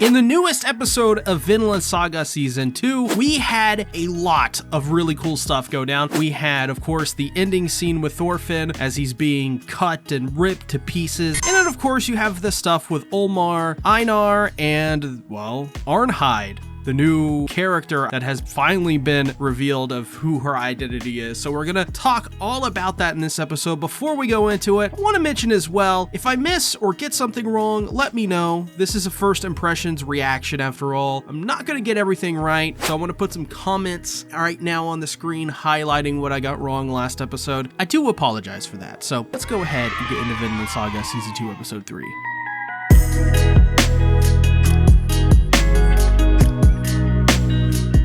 In the newest episode of Vinland Saga Season 2, we had a lot of really cool stuff go down. We had, of course, the ending scene with Thorfinn as he's being cut and ripped to pieces. And then, of course, you have the stuff with Olmar, Einar, and, well, Arnheid, the new character that has finally been revealed of who her identity is. So we're gonna talk all about that in this episode. Before we go into it, I wanna mention as well, if I miss or get something wrong, let me know. This is a first impressions reaction after all. I'm not gonna get everything right, so I wanna put some comments right now on the screen highlighting what I got wrong last episode. I do apologize for that. So let's go ahead and get into Vinland Saga Season 2, Episode 3.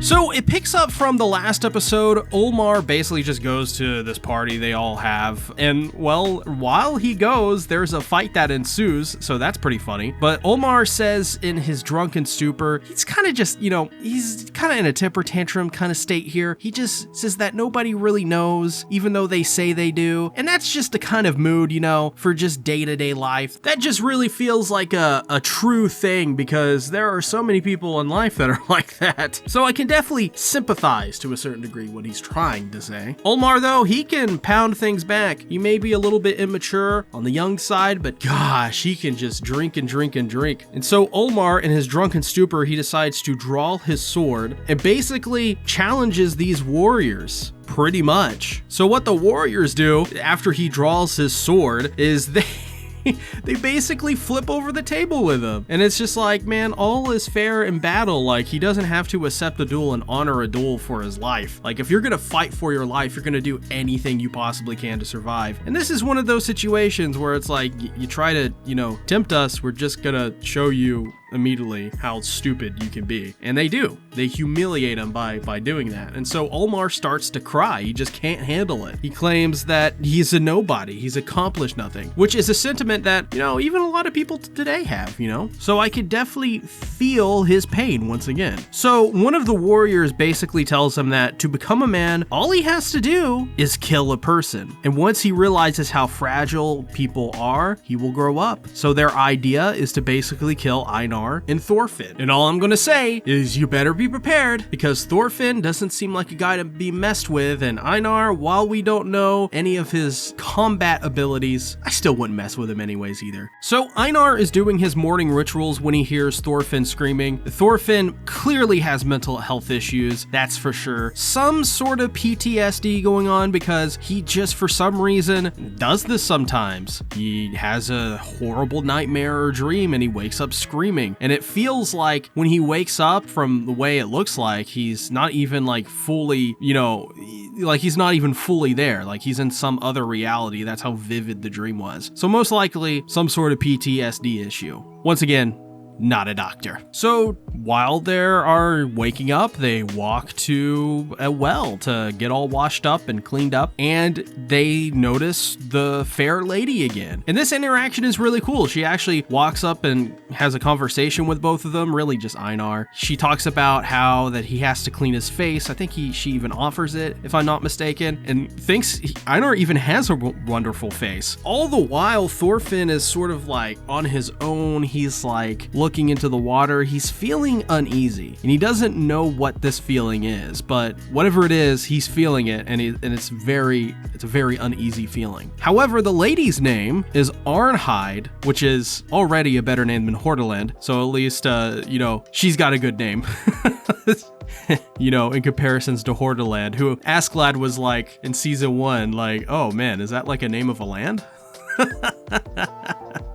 So it picks up from the last episode. Olmar basically just goes to this party they all have. And well, while he goes, there's a fight that ensues. So that's pretty funny. But Olmar says in his drunken stupor, he's kind of just, he's kind of in a temper tantrum kind of state here. He just says that nobody really knows, even though they say they do. And that's just the kind of mood, for just day-to-day life. That just really feels like a true thing because there are so many people in life that are like that. So I can definitely sympathize to a certain degree what he's trying to say. Olmar, though, he can pound things back. He may be a little bit immature on the young side, but gosh, he can just drink and drink and drink. And so Olmar, in his drunken stupor, he decides to draw his sword and basically challenges these warriors. Pretty much. So what the warriors do after he draws his sword is they basically flip over the table with him. And it's just like, man, all is fair in battle. Like, he doesn't have to accept a duel and honor a duel for his life. Like, if you're gonna fight for your life, you're gonna do anything you possibly can to survive. And this is one of those situations where it's like, you try to, tempt us, we're just gonna show you immediately how stupid you can be. And they do. They humiliate him by doing that. And so Olmar starts to cry. He just can't handle it. He claims that he's a nobody. He's accomplished nothing, which is a sentiment that, even a lot of people today have, So I could definitely feel his pain once again. So one of the warriors basically tells him that to become a man, all he has to do is kill a person. And once he realizes how fragile people are, he will grow up. So their idea is to basically kill Einar and Thorfinn. And all I'm gonna say is you better be prepared because Thorfinn doesn't seem like a guy to be messed with, and Einar, while we don't know any of his combat abilities, I still wouldn't mess with him anyways either. So Einar is doing his morning rituals when he hears Thorfinn screaming. Thorfinn clearly has mental health issues, that's for sure. Some sort of PTSD going on because he just for some reason does this sometimes. He has a horrible nightmare or dream and he wakes up screaming. And it feels like when he wakes up, from the way it looks like, he's not even like fully, like he's not even fully there. Like he's in some other reality. That's how vivid the dream was. So most likely some sort of PTSD issue. Once again, not a doctor. So while they are waking up, they walk to a well to get all washed up and cleaned up, and they notice the fair lady again. And this interaction is really cool. She actually walks up and has a conversation with both of them, really just Einar. She talks about how that he has to clean his face. I think she even offers it, if I'm not mistaken, and thinks Einar even has a wonderful face. All the while, Thorfinn is sort of like on his own. He's like looking into the water. He's feeling uneasy and he doesn't know what this feeling is, but whatever it is, he's feeling it, and it's a very uneasy feeling. However, the lady's name is Arnheid, which is already a better name than Hordaland, so at least she's got a good name. In comparisons to Hordaland, who Askeladd was like in season 1, like, oh man, is that like a name of a land?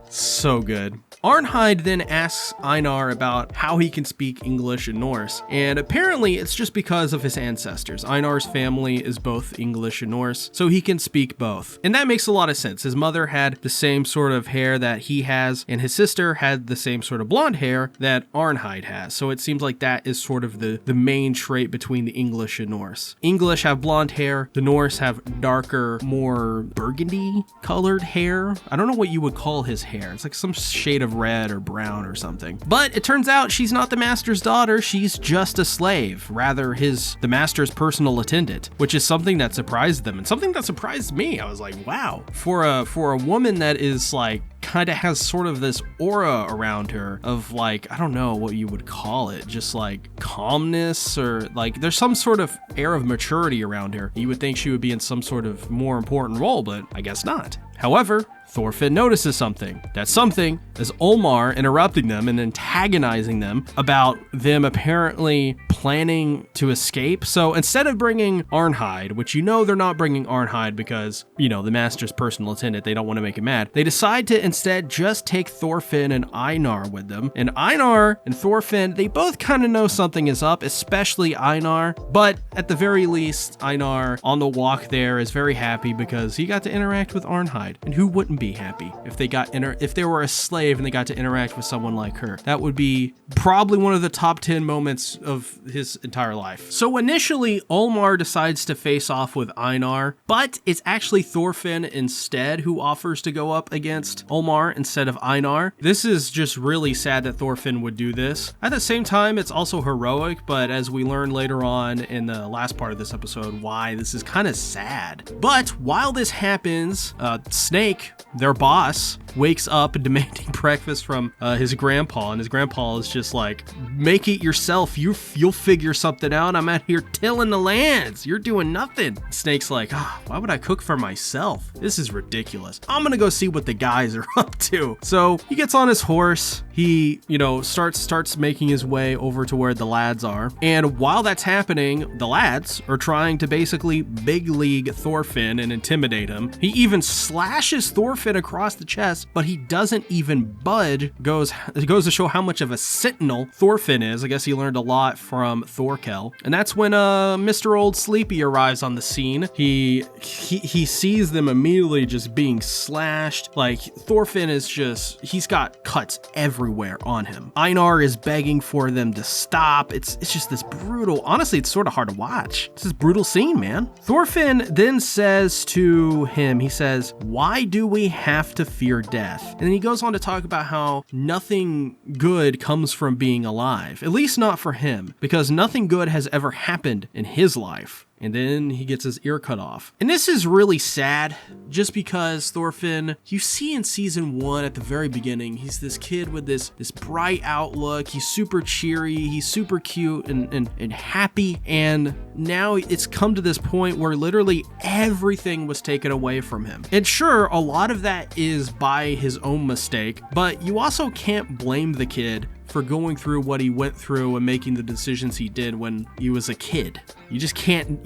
So good. Arnheid then asks Einar about how he can speak English and Norse, and apparently it's just because of his ancestors. Einar's family is both English and Norse, so he can speak both. And that makes a lot of sense. His mother had the same sort of hair that he has, and his sister had the same sort of blonde hair that Arnheid has. So it seems like that is sort of the main trait between the English and Norse. English have blonde hair, the Norse have darker, more burgundy colored hair. I don't know what you would call his hair. It's like some shade of red or brown or something. But it turns out she's not the master's daughter, she's just a slave, rather the master's personal attendant, which is something that surprised them and something that surprised me. I was like, wow, for a woman that is like kind of has sort of this aura around her of like, I don't know what you would call it, just like calmness, or like there's some sort of air of maturity around her. You would think she would be in some sort of more important role, but I guess not. However, Thorfinn notices something. That something is Olmar interrupting them and antagonizing them about them apparently planning to escape. So instead of bringing Arnheid, which you know they're not bringing Arnheid because, you know, the master's personal attendant, they don't want to make him mad, they decide to instead just take Thorfinn and Einar with them. And Einar and Thorfinn, they both kind of know something is up, especially Einar. But at the very least, Einar on the walk there is very happy because he got to interact with Arnheid. And who wouldn't be happy if they were a slave and they got to interact with someone like her? That would be probably one of the top 10 moments of his entire life. So initially, Olmar decides to face off with Einar, but it's actually Thorfinn instead who offers to go up against Olmar instead of Einar. This is just really sad that Thorfinn would do this. At the same time, it's also heroic, but as we learn later on in the last part of this episode, why this is kind of sad. But while this happens, Snake, their boss, wakes up demanding breakfast from his grandpa, and his grandpa is just like, make it yourself, you'll figure something out, I'm out here tilling the lands, you're doing nothing. Snake's like, why would I cook for myself? This is ridiculous. I'm gonna go see what the guys are up to. So he gets on his horse, he, you know, starts making his way over to where the lads are, and while that's happening, the lads are trying to basically big league Thorfinn and intimidate him. He even slashes Thorfinn across the chest, but he doesn't even budge. It goes to show how much of a sentinel Thorfinn is. I guess he learned a lot from Thorkel. And that's when Mr. Old Sleepy arrives on the scene. He sees them immediately just being slashed. Like, Thorfinn is just, he's got cuts everywhere on him. Einar is begging for them to stop. It's just this brutal, honestly, it's sort of hard to watch. It's this brutal scene, man. Thorfinn then says to him, he says, why do we have to fear death? And then he goes on to talk about how nothing good comes from being alive, at least not for him, because nothing good has ever happened in his life. And then he gets his ear cut off. And this is really sad, just because Thorfinn, you see in season 1 at the very beginning, he's this kid with this bright outlook. He's super cheery, he's super cute and happy. And now it's come to this point where literally everything was taken away from him. And sure, a lot of that is by his own mistake, but you also can't blame the kid for going through what he went through and making the decisions he did when he was a kid. You just can't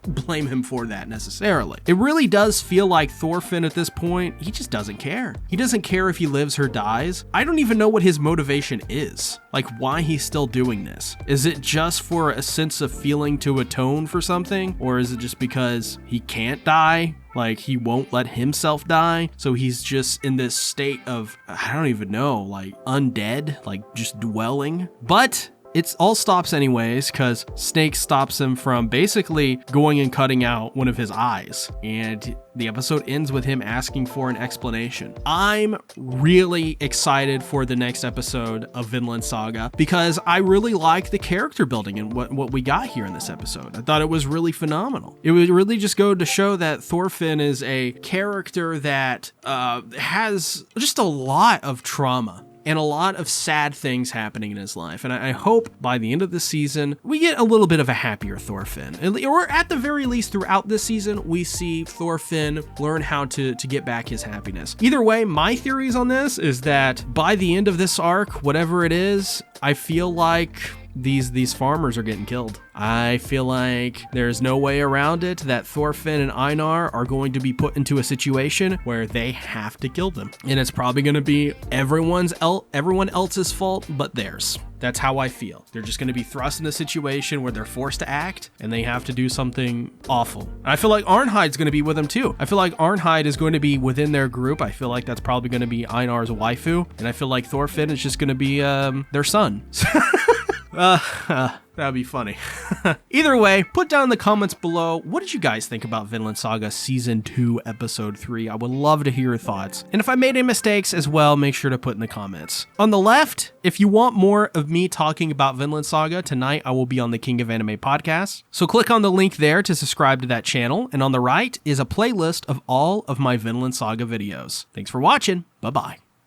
blame him for that necessarily. It really does feel like Thorfinn at this point, he just doesn't care. He doesn't care if he lives or dies. I don't even know what his motivation is. Like, why he's still doing this. Is it just for a sense of feeling to atone for something? Or is it just because he can't die? Like, he won't let himself die, so he's just in this state of, I don't even know, like undead, like just dwelling. But it all stops anyways, because Snake stops him from basically going and cutting out one of his eyes. And the episode ends with him asking for an explanation. I'm really excited for the next episode of Vinland Saga because I really like the character building and what we got here in this episode. I thought it was really phenomenal. It would really just go to show that Thorfinn is a character that has just a lot of trauma and a lot of sad things happening in his life. And I hope by the end of the season, we get a little bit of a happier Thorfinn. Or at the very least, throughout this season, we see Thorfinn learn how to get back his happiness. Either way, my theories on this is that by the end of this arc, whatever it is, I feel like these farmers are getting killed. I feel like there's no way around it that Thorfinn and Einar are going to be put into a situation where they have to kill them. And it's probably going to be everyone else's fault but theirs. That's how I feel. They're just going to be thrust in a situation where they're forced to act and they have to do something awful. And I feel like Arnheid's going to be with them too. I feel like Arnheid is going to be within their group. I feel like that's probably going to be Einar's waifu. And I feel like Thorfinn is just going to be their son. That would be funny. Either way, put down in the comments below, what did you guys think about Vinland Saga Season 2, Episode 3? I would love to hear your thoughts. And if I made any mistakes as well, make sure to put in the comments. On the left, if you want more of me talking about Vinland Saga, tonight I will be on the King of Anime podcast. So click on the link there to subscribe to that channel. And on the right is a playlist of all of my Vinland Saga videos. Thanks for watching. Bye-bye.